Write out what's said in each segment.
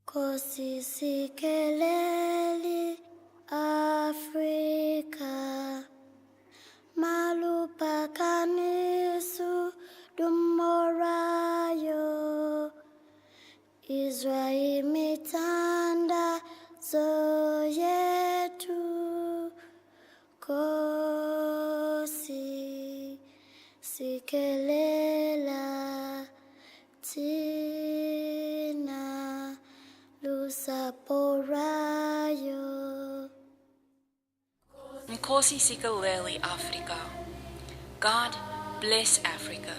Nkosi Sikelele Afrika malupakanisu dumorayo Israel mitanda zoyetu Nkosi Sikelela tina lusaporayo Nkosi Sikelele Afrika. God bless Africa.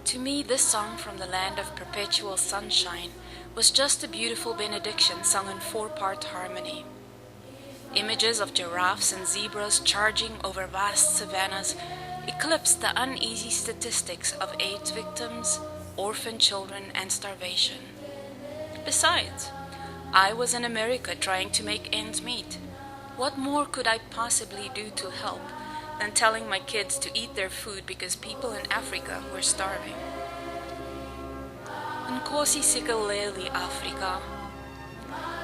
To me, this song from the land of perpetual sunshine was just a beautiful benediction sung in 4-part harmony. Images of giraffes and zebras charging over vast savannas eclipsed the uneasy statistics of AIDS victims, orphan children, and starvation. Besides, I was in America trying to make ends meet. What more could I possibly do to help than telling my kids to eat their food because people in Africa were starving? Nkosi Sikelele Afrika.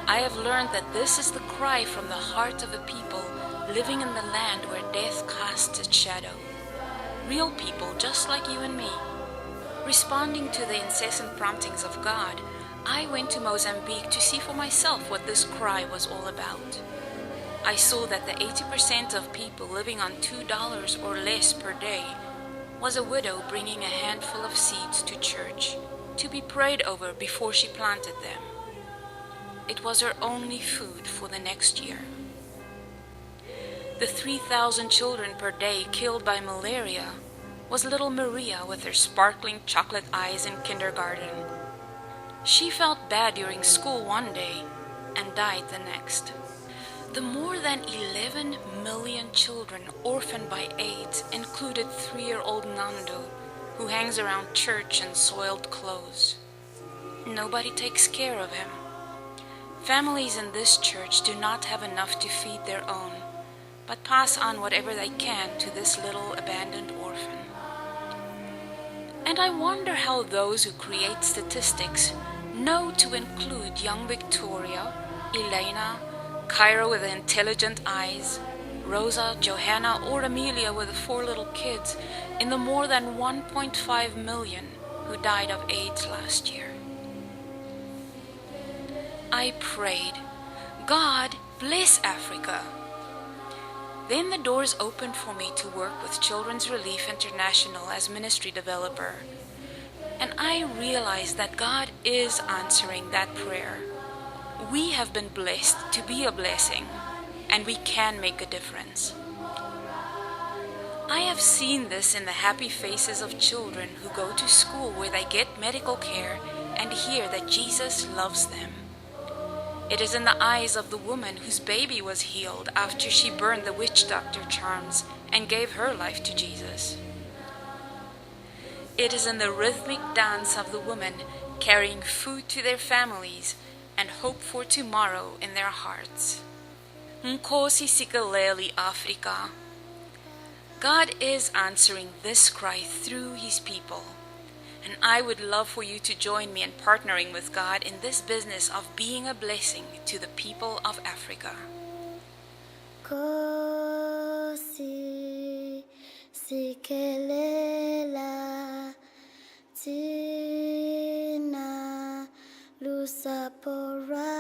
I have learned that this is the cry from the heart of a people living in the land where death casts its shadow. Real people just like you and me. Responding to the incessant promptings of God, I went to Mozambique to see for myself what this cry was all about. I saw that the 80% of people living on $2 or less per day was a widow bringing a handful of seeds to church to be prayed over before she planted them. It was her only food for the next year. The 3,000 children per day killed by malaria was little Maria with her sparkling chocolate eyes in kindergarten. She felt bad during school one day and died the next. The more than 11 million children orphaned by AIDS included 3-year-old Nando, who hangs around church in soiled clothes. Nobody takes care of him. Families in this church do not have enough to feed their own, but pass on whatever they can to this little abandoned orphan. And I wonder how those who create statistics know to include young Victoria, Elena, Kyra with the intelligent eyes, Rosa, Johanna, or Amelia with the 4 little kids in the more than 1.5 million who died of AIDS last year. I prayed, God bless Africa. Then the doors opened for me to work with Children's Relief International as ministry developer. And I realized that God is answering that prayer. We have been blessed to be a blessing, and we can make a difference. I have seen this in the happy faces of children who go to school where they get medical care and hear that Jesus loves them. It is in the eyes of the woman whose baby was healed after she burned the witch doctor charms and gave her life to Jesus. It is in the rhythmic dance of the women carrying food to their families and hope for tomorrow in their hearts. Nkosi Sikelele Afrika. God is answering this cry through His people, and I would love for you to join me in partnering with God in this business of being a blessing to the people of Africa. Nkosi Sikelela tina lusaporayo